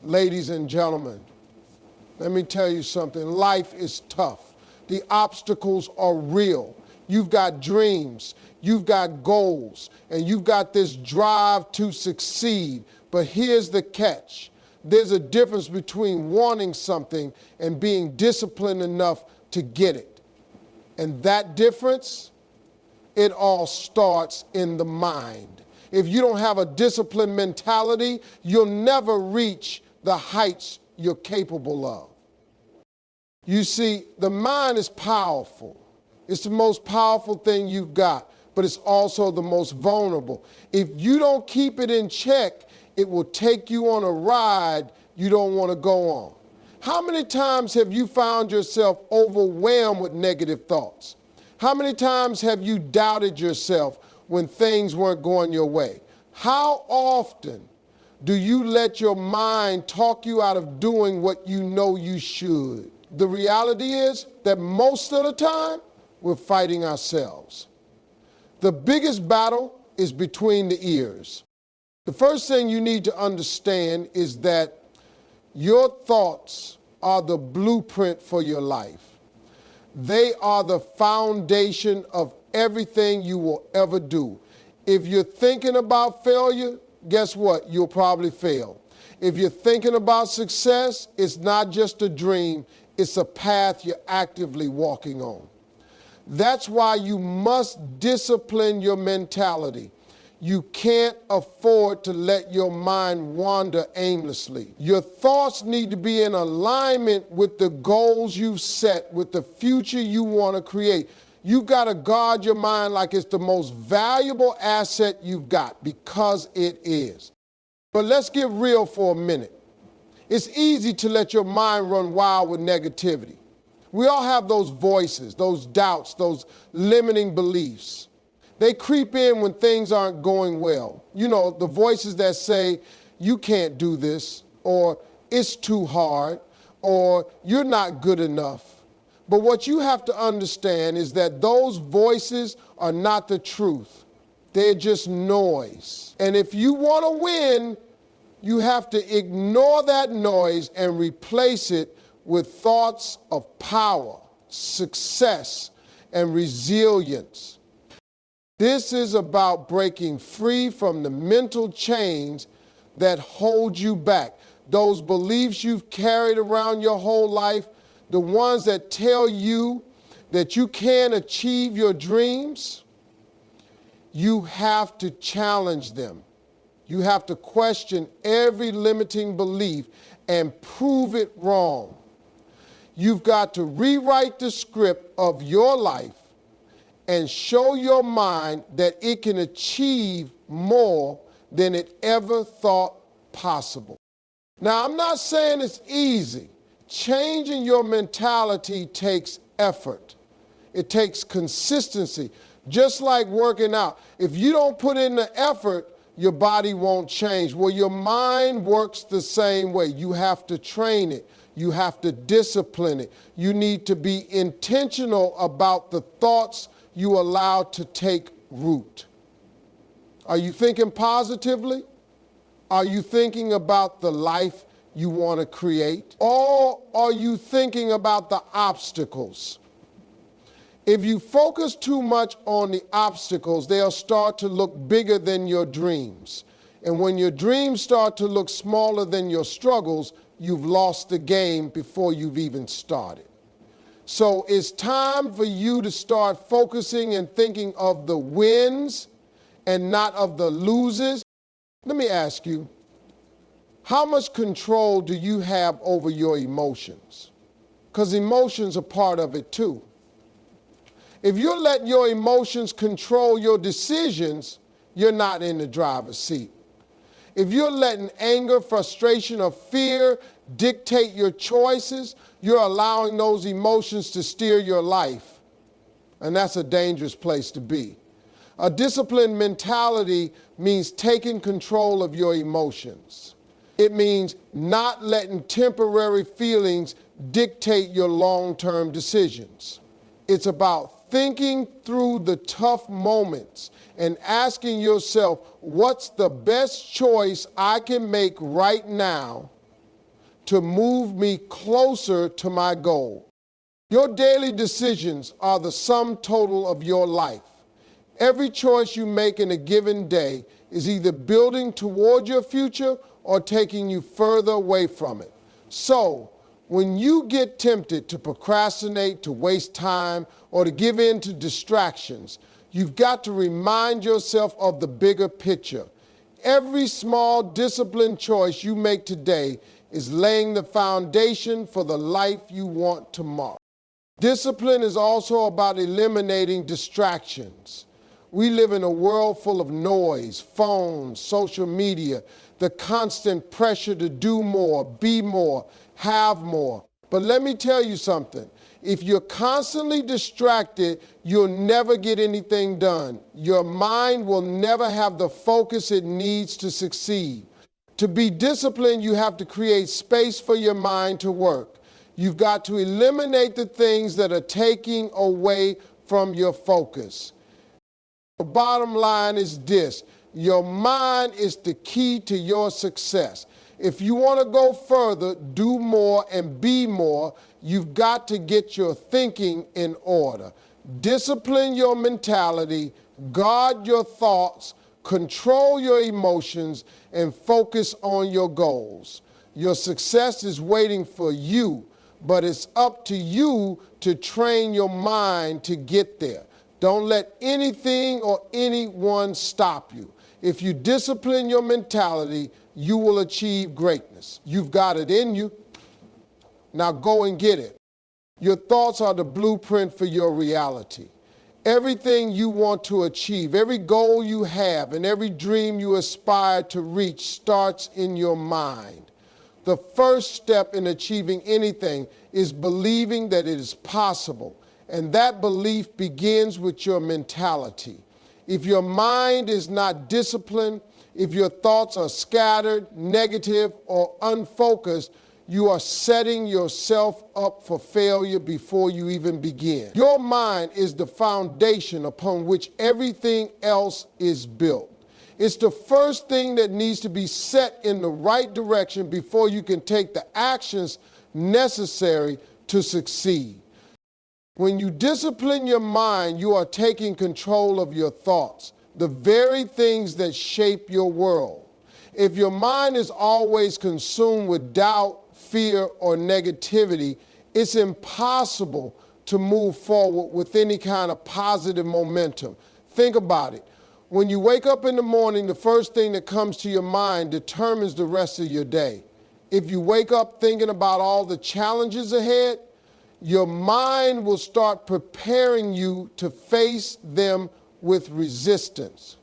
Ladies and gentlemen, let me tell you something. Life is tough. The obstacles are real. You've got dreams, you've got goals, and you've got this drive to succeed. But here's the catch. There's a difference between wanting something and being disciplined enough to get it. And that difference, it all starts in the mind. If you don't have a disciplined mentality, you'll never reach the heights you're capable of. You see, the mind is powerful. It's the most powerful thing you've got, but it's also the most vulnerable. If you don't keep it in check, it will take you on a ride you don't want to go on. How many times have you found yourself overwhelmed with negative thoughts? How many times have you doubted yourself when things weren't going your way? How often do you let your mind talk you out of doing what you know you should? The reality is that most of the time, we're fighting ourselves. The biggest battle is between the ears. The first thing you need to understand is that your thoughts are the blueprint for your life. They are the foundation of everything you will ever do. If you're thinking about failure, guess what? You'll probably fail. If you're thinking about success, it's not just a dream, it's a path you're actively walking on. That's why you must discipline your mentality. You can't afford to let your mind wander aimlessly. Your thoughts need to be in alignment with the goals you've set, with the future you want to create. You've got to guard your mind like it's the most valuable asset you've got, because it is. But let's get real for a minute. It's easy to let your mind run wild with negativity. We all have those voices, those doubts, those limiting beliefs. They creep in when things aren't going well. You know, the voices that say, you can't do this, or it's too hard, or you're not good enough. But what you have to understand is that those voices are not the truth. They're just noise. And if you want to win, you have to ignore that noise and replace it with thoughts of power, success, and resilience. This is about breaking free from the mental chains that hold you back. Those beliefs you've carried around your whole life, the ones that tell you that you can't achieve your dreams, you have to challenge them. You have to question every limiting belief and prove it wrong. You've got to rewrite the script of your life and show your mind that it can achieve more than it ever thought possible. Now, I'm not saying it's easy. Changing your mentality takes effort. It takes consistency. Just like working out. If you don't put in the effort, your body won't change. Well, your mind works the same way. You have to train it. You have to discipline it. You need to be intentional about the thoughts you allow to take root. Are you thinking positively? Are you thinking about the life you want to create? Or are you thinking about the obstacles? If you focus too much on the obstacles, they'll start to look bigger than your dreams. And when your dreams start to look smaller than your struggles, you've lost the game before you've even started. So it's time for you to start focusing and thinking of the wins and not of the losers. Let me ask you, how much control do you have over your emotions? Because emotions are part of it too. If you're letting your emotions control your decisions, you're not in the driver's seat. If you're letting anger, frustration, or fear dictate your choices, you're allowing those emotions to steer your life. And that's a dangerous place to be. A disciplined mentality means taking control of your emotions. It means not letting temporary feelings dictate your long-term decisions. It's about thinking through the tough moments and asking yourself, what's the best choice I can make right now to move me closer to my goal. Your daily decisions are the sum total of your life. Every choice you make in a given day is either building toward your future or taking you further away from it. So, when you get tempted to procrastinate, to waste time, or to give in to distractions, you've got to remind yourself of the bigger picture. Every small disciplined choice you make today is laying the foundation for the life you want tomorrow. Discipline is also about eliminating distractions. We live in a world full of noise, phones, social media, the constant pressure to do more, be more, have more. But let me tell you something. If you're constantly distracted, you'll never get anything done. Your mind will never have the focus it needs to succeed. To be disciplined, you have to create space for your mind to work. You've got to eliminate the things that are taking away from your focus. The bottom line is this: your mind is the key to your success. If you want to go further, do more, and be more, you've got to get your thinking in order. Discipline your mentality, guard your thoughts, control your emotions, and focus on your goals. Your success is waiting for you, but it's up to you to train your mind to get there. Don't let anything or anyone stop you. If you discipline your mentality, you will achieve greatness. You've got it in you. Now go and get it. Your thoughts are the blueprint for your reality. Everything you want to achieve, every goal you have, and every dream you aspire to reach starts in your mind. The first step in achieving anything is believing that it is possible, and that belief begins with your mentality. If your mind is not disciplined, if your thoughts are scattered, negative, or unfocused, you are setting yourself up for failure before you even begin. Your mind is the foundation upon which everything else is built. It's the first thing that needs to be set in the right direction before you can take the actions necessary to succeed. When you discipline your mind, you are taking control of your thoughts, the very things that shape your world. If your mind is always consumed with doubt, fear, or negativity, it's impossible to move forward with any kind of positive momentum. Think about it. When you wake up in the morning, the first thing that comes to your mind determines the rest of your day. If you wake up thinking about all the challenges ahead, your mind will start preparing you to face them with resistance.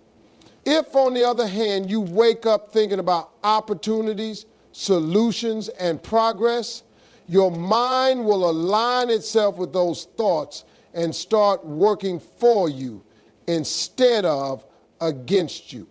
If, on the other hand, you wake up thinking about opportunities, solutions, and progress, your mind will align itself with those thoughts and start working for you instead of against you.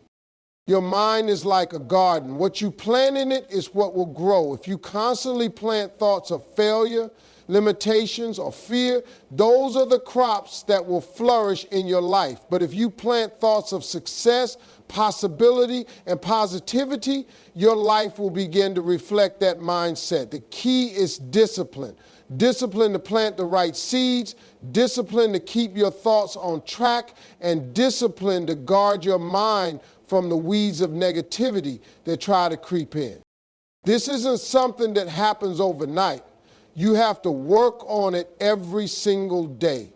Your mind is like a garden. What you plant in it is what will grow. If you constantly plant thoughts of failure, limitations, or fear, those are the crops that will flourish in your life. But if you plant thoughts of success, possibility, and positivity, your life will begin to reflect that mindset. The key is discipline. Discipline to plant the right seeds, discipline to keep your thoughts on track, and discipline to guard your mind from the weeds of negativity that try to creep in. This isn't something that happens overnight. You have to work on it every single day.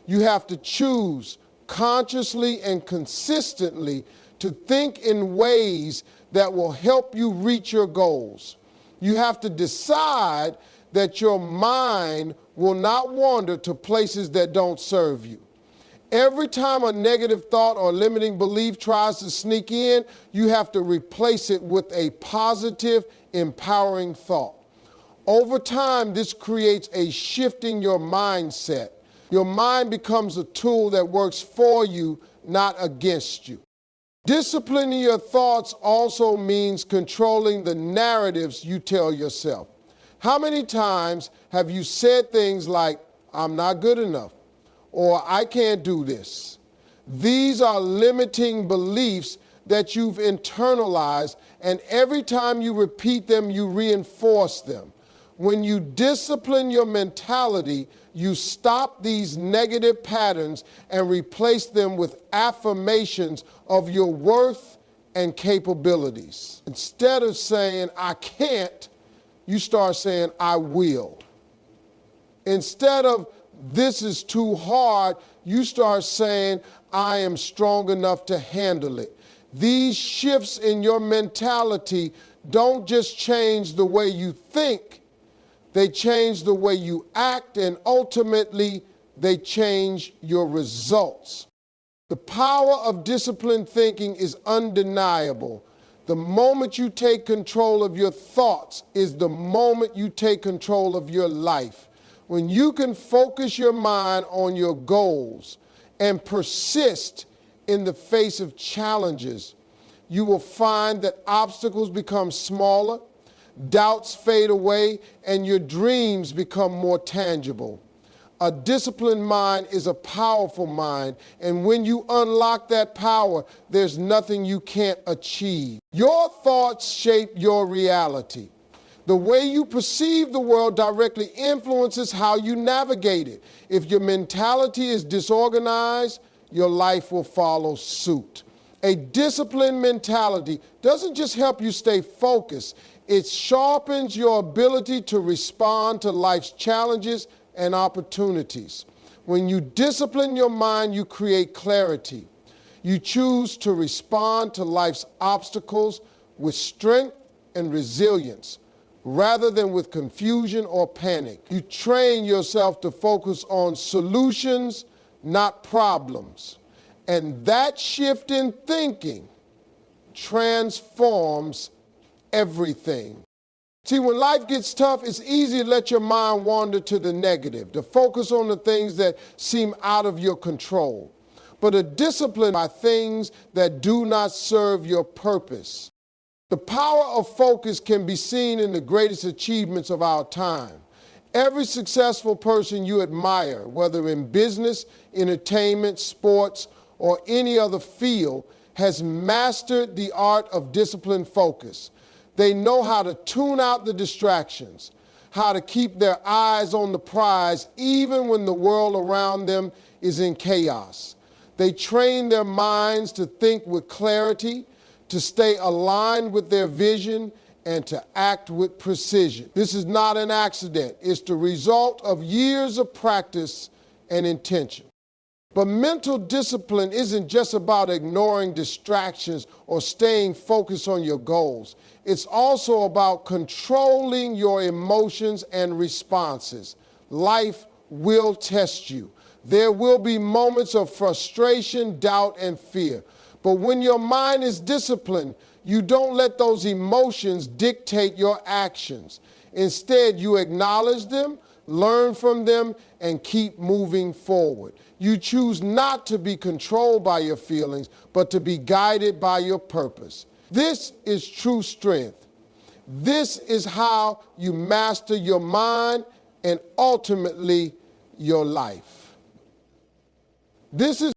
You have to choose consciously and consistently to think in ways that will help you reach your goals. You have to decide that your mind will not wander to places that don't serve you. Every time a negative thought or limiting belief tries to sneak in, you have to replace it with a positive, empowering thought. Over time, this creates a shift in your mindset. Your mind becomes a tool that works for you, not against you. Disciplining your thoughts also means controlling the narratives you tell yourself. How many times have you said things like, "I'm not good enough," or "I can't do this"? These are limiting beliefs that you've internalized, and every time you repeat them, you reinforce them. When you discipline your mentality, you stop these negative patterns and replace them with affirmations of your worth and capabilities. Instead of saying, I can't, you start saying, I will. Instead of, this is too hard, you start saying, I am strong enough to handle it. These shifts in your mentality don't just change the way you think, they change the way you act, and ultimately, they change your results. The power of disciplined thinking is undeniable. The moment you take control of your thoughts is the moment you take control of your life. When you can focus your mind on your goals and persist in the face of challenges, you will find that obstacles become smaller, doubts fade away, and your dreams become more tangible. A disciplined mind is a powerful mind, and when you unlock that power, there's nothing you can't achieve. Your thoughts shape your reality. The way you perceive the world directly influences how you navigate it. If your mentality is disorganized, your life will follow suit. A disciplined mentality doesn't just help you stay focused, it sharpens your ability to respond to life's challenges and opportunities. When you discipline your mind, you create clarity. You choose to respond to life's obstacles with strength and resilience, rather than with confusion or panic. You train yourself to focus on solutions, not problems. And that shift in thinking transforms everything. See, when life gets tough, it's easy to let your mind wander to the negative, to focus on the things that seem out of your control. But a discipline by things that do not serve your purpose. The power of focus can be seen in the greatest achievements of our time. Every successful person you admire, whether in business, entertainment, sports, or any other field, has mastered the art of disciplined focus. They know how to tune out the distractions, how to keep their eyes on the prize even when the world around them is in chaos. They train their minds to think with clarity, to stay aligned with their vision, and to act with precision. This is not an accident. It's the result of years of practice and intention. But mental discipline isn't just about ignoring distractions or staying focused on your goals. It's also about controlling your emotions and responses. Life will test you. There will be moments of frustration, doubt, and fear. But when your mind is disciplined, you don't let those emotions dictate your actions. Instead, you acknowledge them, learn from them, and keep moving forward. You choose not to be controlled by your feelings, but to be guided by your purpose. This is true strength. This is how you master your mind and ultimately your life. This is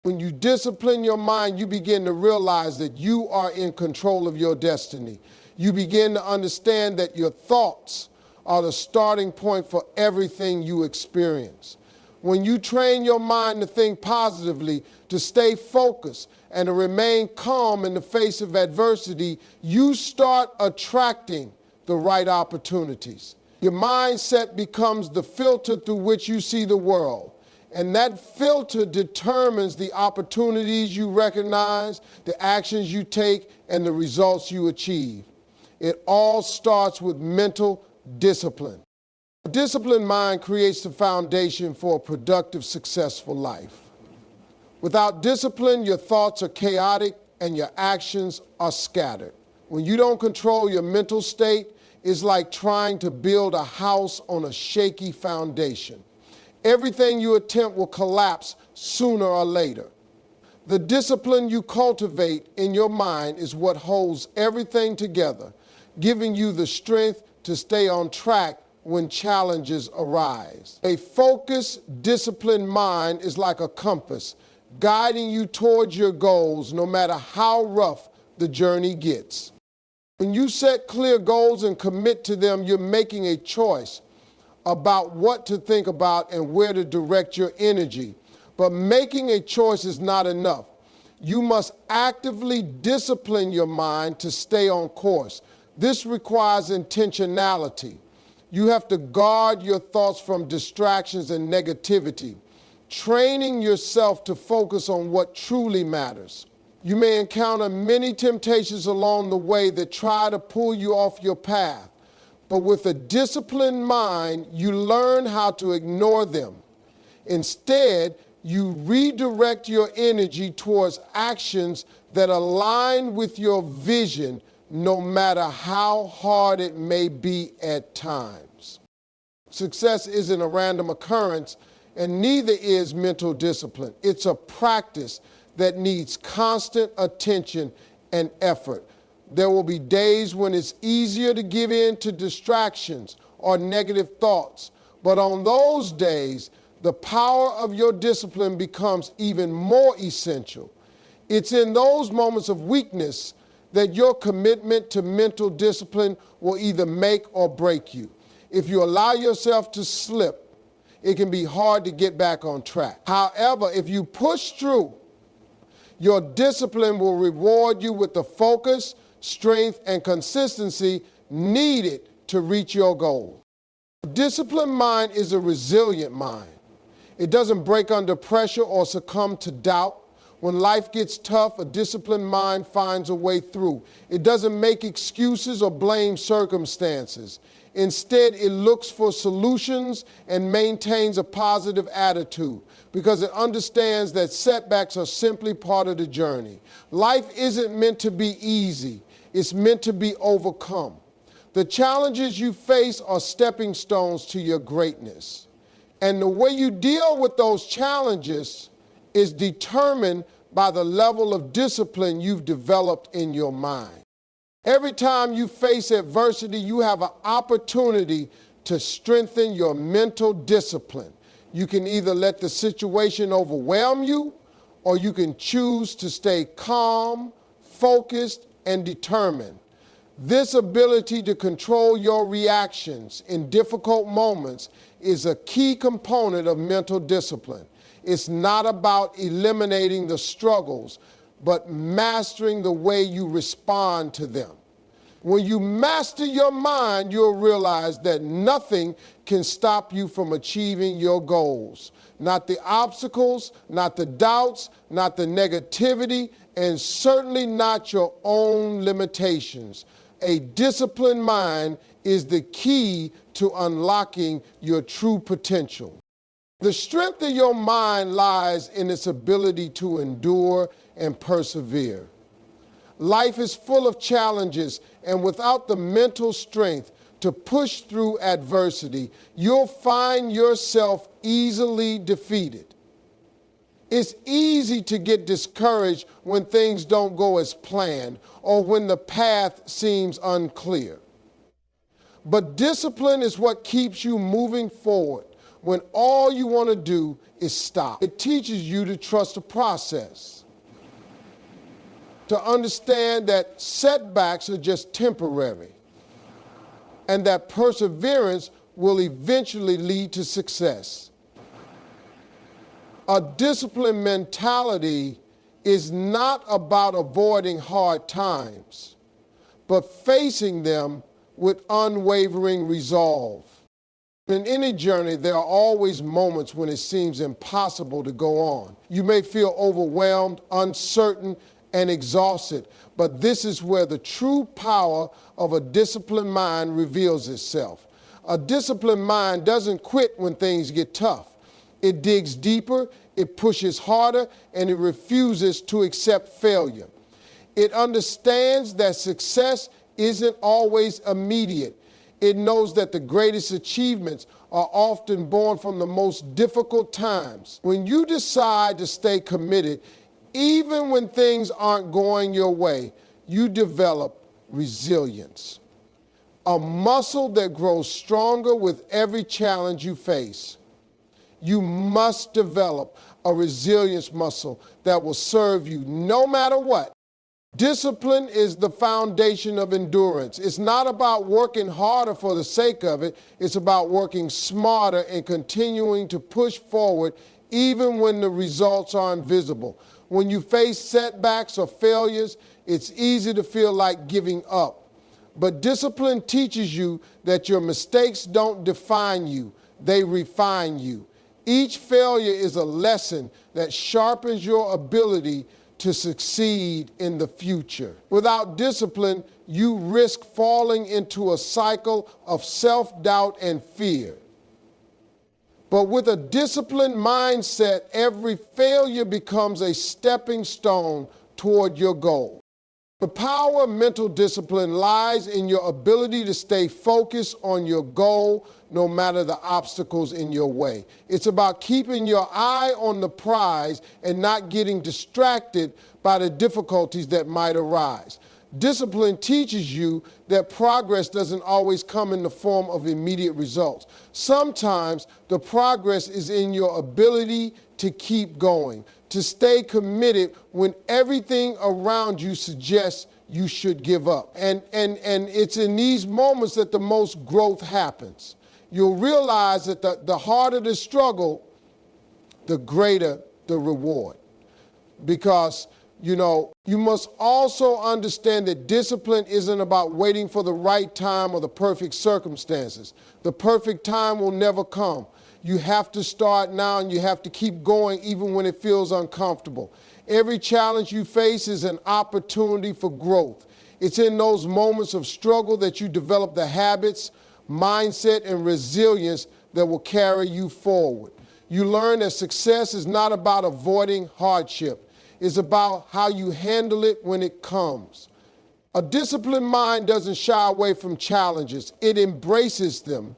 when you discipline your mind, you begin to realize that you are in control of your destiny. You begin to understand that your thoughts are the starting point for everything you experience. When you train your mind to think positively, to stay focused, and to remain calm in the face of adversity, you start attracting the right opportunities. Your mindset becomes the filter through which you see the world. And that filter determines the opportunities you recognize, the actions you take, and the results you achieve. It all starts with mental discipline. A disciplined mind creates the foundation for a productive, successful life. Without discipline, your thoughts are chaotic and your actions are scattered. When you don't control your mental state, it's like trying to build a house on a shaky foundation. Everything you attempt will collapse sooner or later. The discipline you cultivate in your mind is what holds everything together, giving you the strength to stay on track when challenges arise. A focused, disciplined mind is like a compass, guiding you towards your goals no matter how rough the journey gets. When you set clear goals and commit to them, you're making a choice about what to think about and where to direct your energy. But making a choice is not enough. You must actively discipline your mind to stay on course. This requires intentionality. You have to guard your thoughts from distractions and negativity, training yourself to focus on what truly matters. You may encounter many temptations along the way that try to pull you off your path, but with a disciplined mind, you learn how to ignore them. Instead, you redirect your energy towards actions that align with your vision, no matter how hard it may be at times. Success isn't a random occurrence, and neither is mental discipline. It's a practice that needs constant attention and effort. There will be days when it's easier to give in to distractions or negative thoughts, but on those days, the power of your discipline becomes even more essential. It's in those moments of weakness that your commitment to mental discipline will either make or break you. If you allow yourself to slip, it can be hard to get back on track. However, if you push through, your discipline will reward you with the focus, strength, and consistency needed to reach your goal. A disciplined mind is a resilient mind. It doesn't break under pressure or succumb to doubt. When life gets tough, a disciplined mind finds a way through. It doesn't make excuses or blame circumstances. Instead, it looks for solutions and maintains a positive attitude because it understands that setbacks are simply part of the journey. Life isn't meant to be easy. It's meant to be overcome. The challenges you face are stepping stones to your greatness. And the way you deal with those challenges is determined by the level of discipline you've developed in your mind. Every time you face adversity, you have an opportunity to strengthen your mental discipline. You can either let the situation overwhelm you, or you can choose to stay calm, focused, and determined. This ability to control your reactions in difficult moments is a key component of mental discipline. It's not about eliminating the struggles, but mastering the way you respond to them. When you master your mind, you'll realize that nothing can stop you from achieving your goals. Not the obstacles, not the doubts, not the negativity, and certainly not your own limitations. A disciplined mind is the key to unlocking your true potential. The strength of your mind lies in its ability to endure and persevere. Life is full of challenges, and without the mental strength to push through adversity, you'll find yourself easily defeated. It's easy to get discouraged when things don't go as planned or when the path seems unclear. But discipline is what keeps you moving forward when all you want to do is stop. It teaches you to trust the process, to understand that setbacks are just temporary, and that perseverance will eventually lead to success. A disciplined mentality is not about avoiding hard times, but facing them with unwavering resolve. In any journey, there are always moments when it seems impossible to go on. You may feel overwhelmed, uncertain, and exhausted, but this is where the true power of a disciplined mind reveals itself. A disciplined mind doesn't quit when things get tough. It digs deeper, it pushes harder, and it refuses to accept failure. It understands that success isn't always immediate. It knows that the greatest achievements are often born from the most difficult times. When you decide to stay committed, even when things aren't going your way, you develop resilience, a muscle that grows stronger with every challenge you face. You must develop a resilience muscle that will serve you no matter what. Discipline is the foundation of endurance. It's not about working harder for the sake of it. It's about working smarter and continuing to push forward even when the results are invisible. When you face setbacks or failures, it's easy to feel like giving up. But discipline teaches you that your mistakes don't define you, they refine you. Each failure is a lesson that sharpens your ability to succeed in the future. Without discipline, you risk falling into a cycle of self-doubt and fear. But with a disciplined mindset, every failure becomes a stepping stone toward your goal. The power of mental discipline lies in your ability to stay focused on your goal no matter the obstacles in your way. It's about keeping your eye on the prize and not getting distracted by the difficulties that might arise. Discipline teaches you that progress doesn't always come in the form of immediate results. Sometimes the progress is in your ability to keep going, to stay committed when everything around you suggests you should give up. And it's in these moments that the most growth happens. You'll realize that the harder the struggle, the greater the reward. Because you must also understand that discipline isn't about waiting for the right time or the perfect circumstances. The perfect time will never come. You have to start now and you have to keep going even when it feels uncomfortable. Every challenge you face is an opportunity for growth. It's in those moments of struggle that you develop the habits, mindset, and resilience that will carry you forward. You learn that success is not about avoiding hardship. It's about how you handle it when it comes. A disciplined mind doesn't shy away from challenges. It embraces them,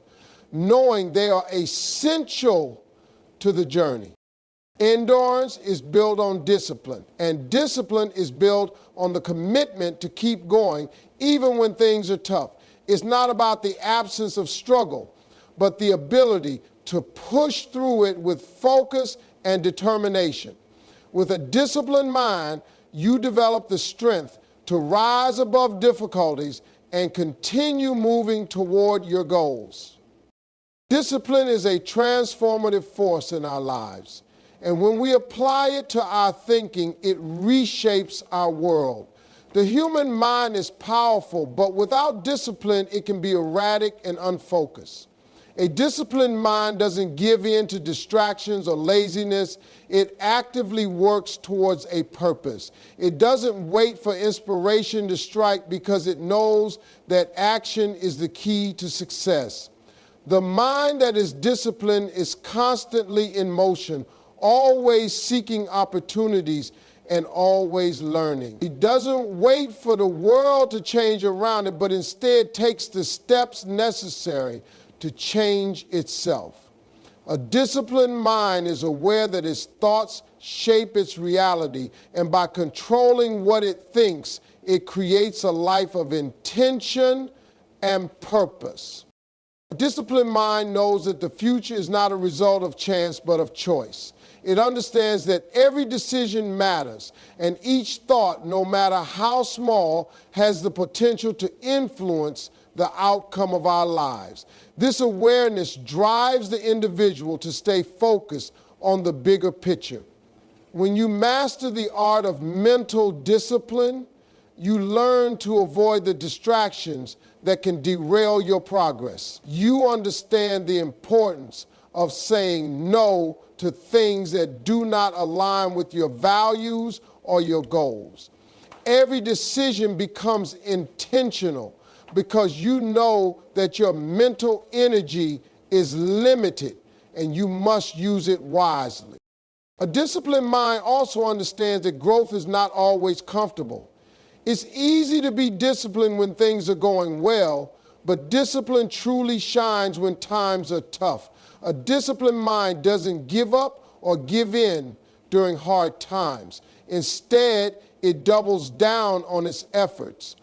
knowing they are essential to the journey. Endurance is built on discipline, and discipline is built on the commitment to keep going even when things are tough. It's not about the absence of struggle, but the ability to push through it with focus and determination. With a disciplined mind, you develop the strength to rise above difficulties and continue moving toward your goals. Discipline is a transformative force in our lives, and when we apply it to our thinking, it reshapes our world. The human mind is powerful, but without discipline, it can be erratic and unfocused. A disciplined mind doesn't give in to distractions or laziness. It actively works towards a purpose. It doesn't wait for inspiration to strike because it knows that action is the key to success. The mind that is disciplined is constantly in motion, always seeking opportunities and always learning. It doesn't wait for the world to change around it, but instead takes the steps necessary to change itself. A disciplined mind is aware that its thoughts shape its reality, and by controlling what it thinks, it creates a life of intention and purpose. A disciplined mind knows that the future is not a result of chance, but of choice. It understands that every decision matters, and each thought, no matter how small, has the potential to influence the outcome of our lives. This awareness drives the individual to stay focused on the bigger picture. When you master the art of mental discipline, you learn to avoid the distractions that can derail your progress. You understand the importance of saying no to things that do not align with your values or your goals. Every decision becomes intentional because you know that your mental energy is limited and you must use it wisely. A disciplined mind also understands that growth is not always comfortable. It's easy to be disciplined when things are going well, but discipline truly shines when times are tough. A disciplined mind doesn't give up or give in during hard times. Instead, it doubles down on its efforts.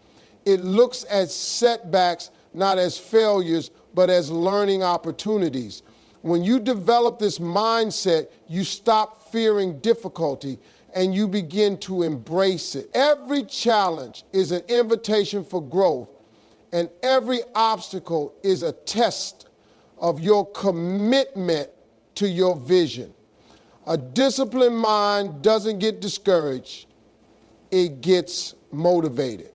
It looks at setbacks not as failures, but as learning opportunities. When you develop this mindset, you stop fearing difficulty and you begin to embrace it. Every challenge is an invitation for growth, and every obstacle is a test of your commitment to your vision. A disciplined mind doesn't get discouraged, it gets motivated.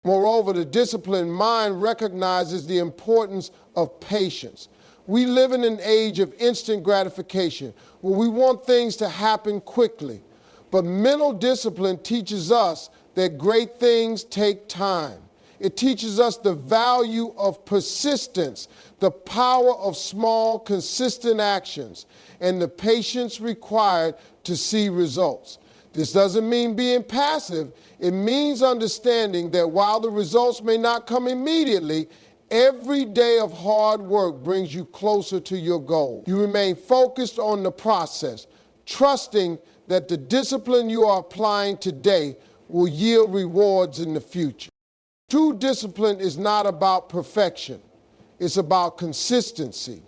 Moreover, the disciplined mind recognizes the importance of patience. We live in an age of instant gratification where we want things to happen quickly. But mental discipline teaches us that great things take time. It teaches us the value of persistence, the power of small, consistent actions, and the patience required to see results. This doesn't mean being passive. It means understanding that while the results may not come immediately, every day of hard work brings you closer to your goal. You remain focused on the process, trusting that the discipline you are applying today will yield rewards in the future. True discipline is not about perfection. It's about consistency.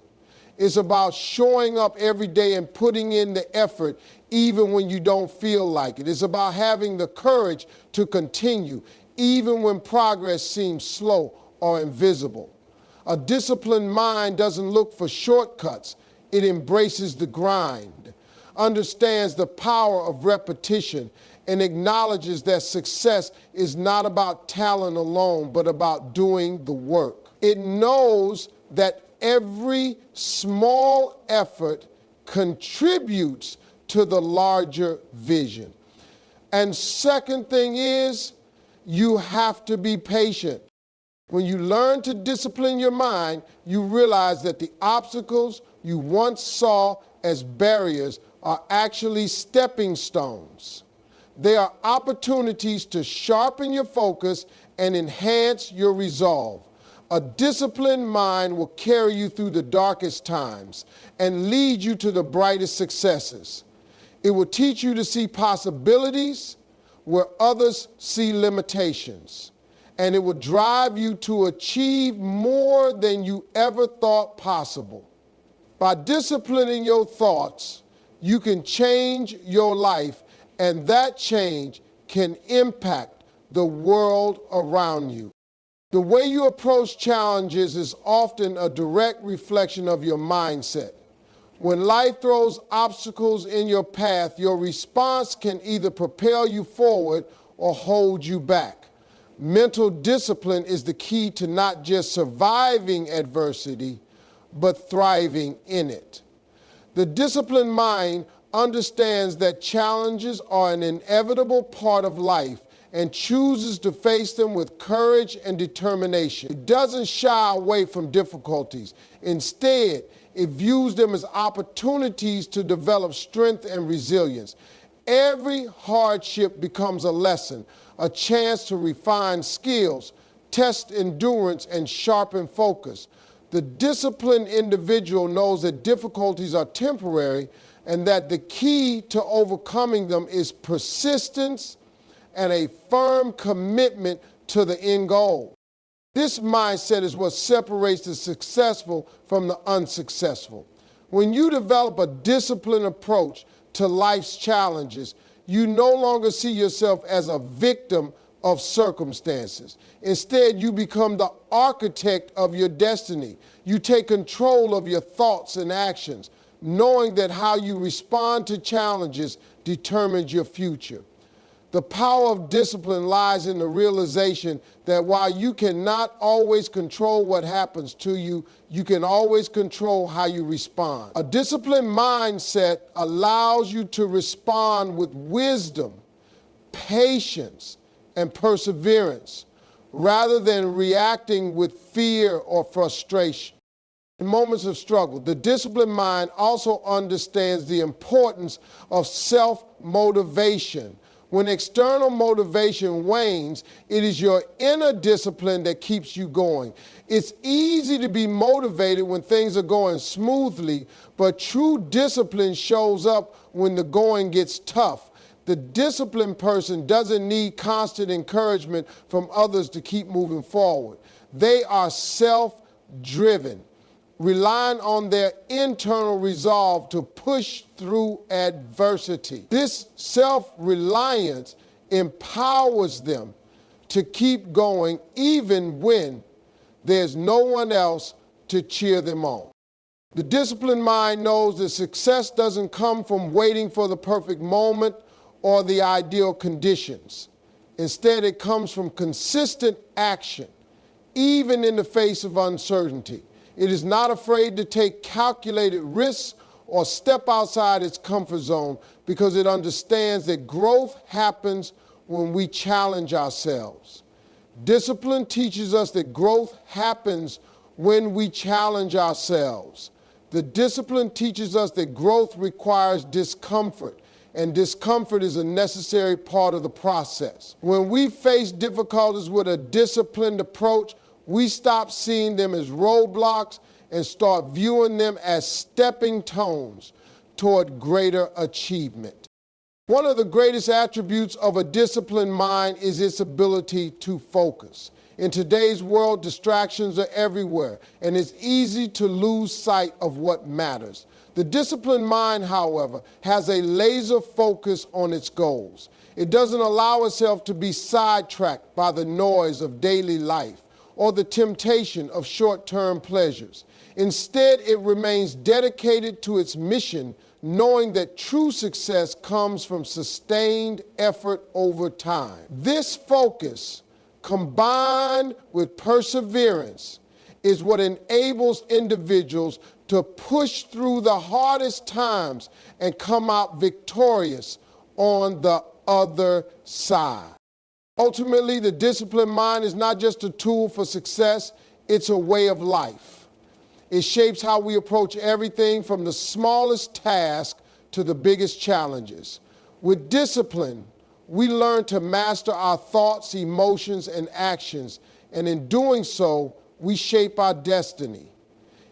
It's about showing up every day and putting in the effort even when you don't feel like it. It's about having the courage to continue even when progress seems slow or invisible. A disciplined mind doesn't look for shortcuts. It embraces the grind, understands the power of repetition, and acknowledges that success is not about talent alone, but about doing the work. It knows that every small effort contributes to the larger vision. And second thing is, you have to be patient. When you learn to discipline your mind, you realize that the obstacles you once saw as barriers are actually stepping stones. They are opportunities to sharpen your focus and enhance your resolve. A disciplined mind will carry you through the darkest times and lead you to the brightest successes. It will teach you to see possibilities where others see limitations. And it will drive you to achieve more than you ever thought possible. By disciplining your thoughts, you can change your life, and that change can impact the world around you. The way you approach challenges is often a direct reflection of your mindset. When life throws obstacles in your path, your response can either propel you forward or hold you back. Mental discipline is the key to not just surviving adversity, but thriving in it. The disciplined mind understands that challenges are an inevitable part of life and chooses to face them with courage and determination. It doesn't shy away from difficulties. Instead, it views them as opportunities to develop strength and resilience. Every hardship becomes a lesson, a chance to refine skills, test endurance, and sharpen focus. The disciplined individual knows that difficulties are temporary and that the key to overcoming them is persistence and a firm commitment to the end goal. This mindset is what separates the successful from the unsuccessful. When you develop a disciplined approach to life's challenges, you no longer see yourself as a victim of circumstances. Instead, you become the architect of your destiny. You take control of your thoughts and actions, knowing that how you respond to challenges determines your future. The power of discipline lies in the realization that while you cannot always control what happens to you, you can always control how you respond. A disciplined mindset allows you to respond with wisdom, patience, and perseverance, rather than reacting with fear or frustration. In moments of struggle, the disciplined mind also understands the importance of self-motivation. When external motivation wanes, it is your inner discipline that keeps you going. It's easy to be motivated when things are going smoothly, but true discipline shows up when the going gets tough. The disciplined person doesn't need constant encouragement from others to keep moving forward. They are self-driven. relying on their internal resolve to push through adversity. This self-reliance empowers them to keep going even when there's no one else to cheer them on. The disciplined mind knows that success doesn't come from waiting for the perfect moment or the ideal conditions. Instead, it comes from consistent action, even in the face of uncertainty. It is not afraid to take calculated risks or step outside its comfort zone because it understands that growth happens when we challenge ourselves. Discipline teaches us that growth happens when we challenge ourselves. The discipline teaches us that growth requires discomfort, and discomfort is a necessary part of the process. When we face difficulties with a disciplined approach, we stop seeing them as roadblocks and start viewing them as stepping stones toward greater achievement. One of the greatest attributes of a disciplined mind is its ability to focus. In today's world, distractions are everywhere, and it's easy to lose sight of what matters. The disciplined mind, however, has a laser focus on its goals. It doesn't allow itself to be sidetracked by the noise of daily life or the temptation of short-term pleasures. Instead, it remains dedicated to its mission, knowing that true success comes from sustained effort over time. This focus, combined with perseverance, is what enables individuals to push through the hardest times and come out victorious on the other side. Ultimately, the disciplined mind is not just a tool for success, it's a way of life. It shapes how we approach everything from the smallest task to the biggest challenges. With discipline, we learn to master our thoughts, emotions, and actions, and in doing so, we shape our destiny.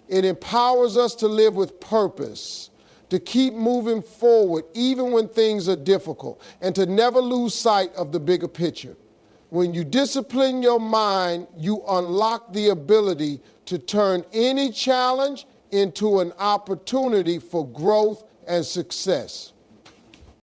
It empowers us to live with purpose, to keep moving forward even when things are difficult, and to never lose sight of the bigger picture. When you discipline your mind, you unlock the ability to turn any challenge into an opportunity for growth and success.